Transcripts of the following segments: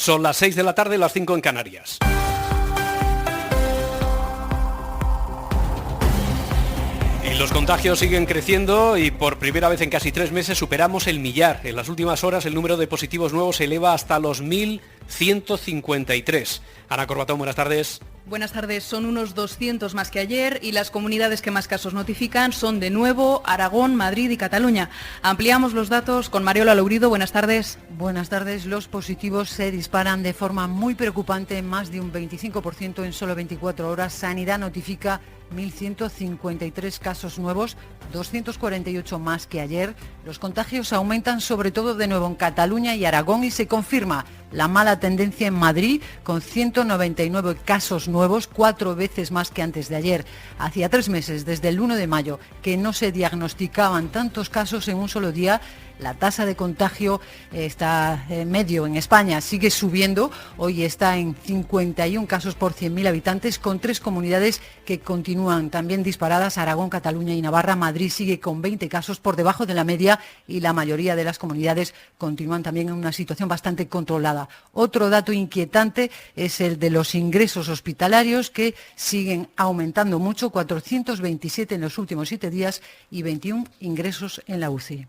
Son las 6 de la tarde, las 5 en Canarias. Y los contagios siguen creciendo y por primera vez en casi 3 meses superamos el millar. En las últimas horas el número de positivos nuevos se eleva hasta los 1.153. Ana Corbatón, buenas tardes. Buenas tardes. Son unos 200 más que ayer y las comunidades que más casos notifican son de nuevo Aragón, Madrid y Cataluña. Ampliamos los datos con Mariola Lourido. Buenas tardes. Buenas tardes. Los positivos se disparan de forma muy preocupante, más de un 25% en solo 24 horas. Sanidad notifica 1.153 casos nuevos, 248 más que ayer. Los contagios aumentan sobre todo de nuevo en Cataluña y Aragón y se confirma la mala tendencia en Madrid con 199 casos nuevos, 4 veces más que antes de ayer. Hacía 3 meses, desde el 1 de mayo, que no se diagnosticaban tantos casos en un solo día. La tasa de contagio está medio en España, sigue subiendo. Hoy está en 51 casos por 100.000 habitantes, con 3 comunidades que continúan también disparadas: Aragón, Cataluña y Navarra. Madrid sigue con 20 casos por debajo de la media y la mayoría de las comunidades continúan también en una situación bastante controlada. Otro dato inquietante es el de los ingresos hospitalarios, que siguen aumentando mucho: 427 en los últimos 7 días y 21 ingresos en la UCI.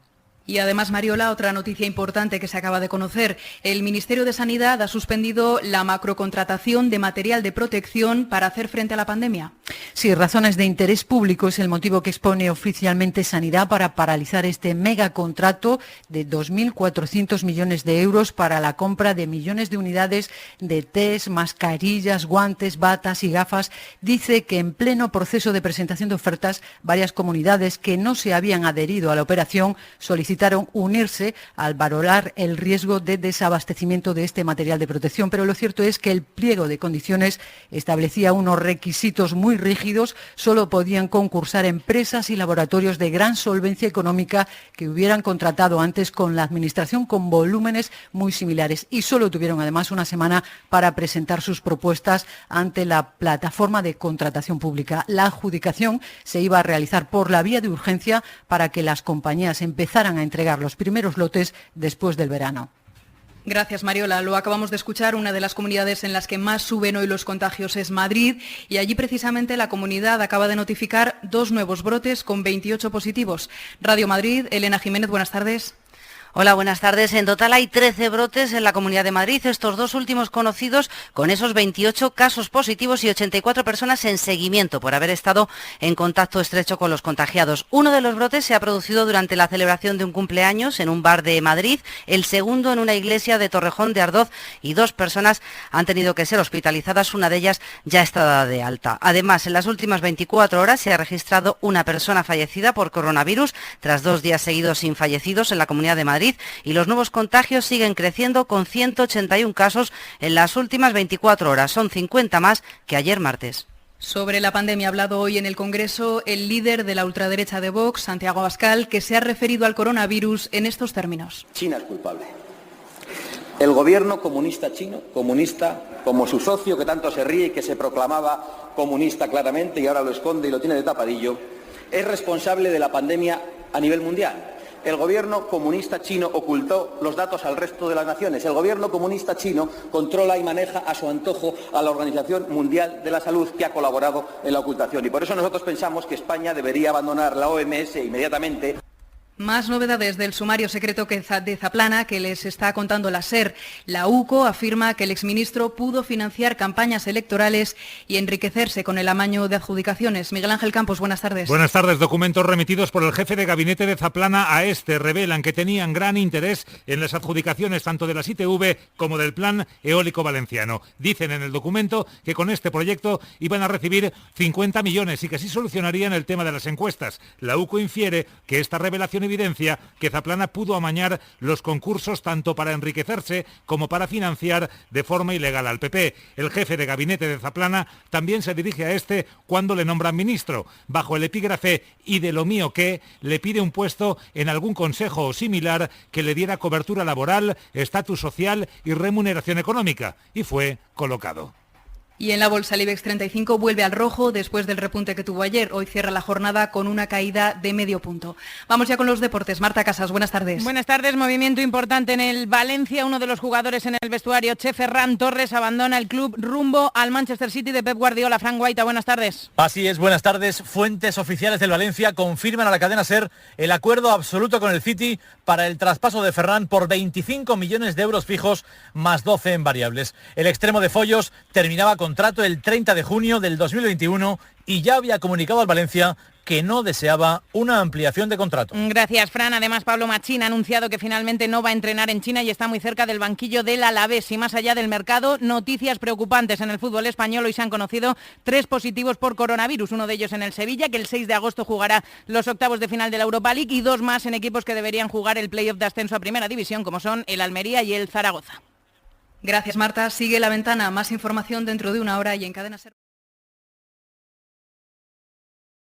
Y además, Mariola, otra noticia importante que se acaba de conocer. El Ministerio de Sanidad ha suspendido la macrocontratación de material de protección para hacer frente a la pandemia. Sí, razones de interés público es el motivo que expone oficialmente Sanidad para paralizar este megacontrato de 2.400 millones de euros para la compra de millones de unidades de test, mascarillas, guantes, batas y gafas. Dice que en pleno proceso de presentación de ofertas, varias comunidades que no se habían adherido a la operación solicitaron unirse al valorar el riesgo de desabastecimiento de este material de protección. Pero lo cierto es que el pliego de condiciones establecía unos requisitos muy rígidos. Solo podían concursar empresas y laboratorios de gran solvencia económica que hubieran contratado antes con la Administración con volúmenes muy similares. Y solo tuvieron además una semana para presentar sus propuestas ante la plataforma de contratación pública. La adjudicación se iba a realizar por la vía de urgencia para que las compañías empezaran a entregar los primeros lotes después del verano. Gracias, Mariola. Lo acabamos de escuchar. Una de las comunidades en las que más suben hoy los contagios es Madrid, y allí precisamente la comunidad acaba de notificar 2 nuevos brotes con 28 positivos. Radio Madrid, Elena Jiménez, buenas tardes. Hola, buenas tardes. En total hay 13 brotes en la Comunidad de Madrid, estos 2 últimos conocidos con esos 28 casos positivos y 84 personas en seguimiento por haber estado en contacto estrecho con los contagiados. Uno de los brotes se ha producido durante la celebración de un cumpleaños en un bar de Madrid, el segundo en una iglesia de Torrejón de Ardoz, y 2 personas han tenido que ser hospitalizadas, una de ellas ya está dada de alta. Además, en las últimas 24 horas se ha registrado una persona fallecida por coronavirus, tras 2 días seguidos sin fallecidos en la Comunidad de Madrid. Y los nuevos contagios siguen creciendo con 181 casos en las últimas 24 horas. Son 50 más que ayer martes. Sobre la pandemia ha hablado hoy en el Congreso el líder de la ultraderecha de Vox, Santiago Abascal, que se ha referido al coronavirus en estos términos. China es culpable. El gobierno comunista chino, comunista como su socio que tanto se ríe y que se proclamaba comunista claramente y ahora lo esconde y lo tiene de tapadillo, es responsable de la pandemia a nivel mundial. El gobierno comunista chino ocultó los datos al resto de las naciones. El gobierno comunista chino controla y maneja a su antojo a la Organización Mundial de la Salud, que ha colaborado en la ocultación. Y por eso nosotros pensamos que España debería abandonar la OMS inmediatamente. Más novedades del sumario secreto de Zaplana que les está contando la SER. La UCO afirma que el exministro pudo financiar campañas electorales y enriquecerse con el amaño de adjudicaciones. Miguel Ángel Campos, buenas tardes. Buenas tardes. Documentos remitidos por el jefe de gabinete de Zaplana a este revelan que tenían gran interés en las adjudicaciones tanto de las ITV como del Plan Eólico Valenciano. Dicen en el documento que con este proyecto iban a recibir 50 millones y que así solucionarían el tema de las encuestas. La UCO infiere que esta revelación evidencia que Zaplana pudo amañar los concursos tanto para enriquecerse como para financiar de forma ilegal al PP. El jefe de gabinete de Zaplana también se dirige a este cuando le nombran ministro. Bajo el epígrafe "y de lo mío que", le pide un puesto en algún consejo o similar que le diera cobertura laboral, estatus social y remuneración económica, y fue colocado. Y en la bolsa el IBEX 35 vuelve al rojo después del repunte que tuvo ayer. Hoy cierra la jornada con una caída de medio punto. Vamos ya con los deportes. Marta Casas, buenas tardes. Buenas tardes. Movimiento importante en el Valencia. Uno de los jugadores en el vestuario, Ferran Torres, abandona el club rumbo al Manchester City de Pep Guardiola. Fran Guaita, buenas tardes. Así es, buenas tardes. Fuentes oficiales del Valencia confirman a la cadena SER el acuerdo absoluto con el City para el traspaso de Ferran por 25 millones de euros fijos más 12 en variables. El extremo de Follos terminaba contrato el 30 de junio del 2021 y ya había comunicado al Valencia que no deseaba una ampliación de contrato. Gracias, Fran. Además, Pablo Machín ha anunciado que finalmente no va a entrenar en China y está muy cerca del banquillo del Alavés. Y más allá del mercado, noticias preocupantes en el fútbol español. Hoy se han conocido 3 positivos por coronavirus. Uno de ellos en el Sevilla, que el 6 de agosto jugará los octavos de final de la Europa League, y 2 más en equipos que deberían jugar el play-off de ascenso a Primera División, como son el Almería y el Zaragoza. Gracias, Marta. Sigue La Ventana. Más información dentro de una hora y en Cadena SER.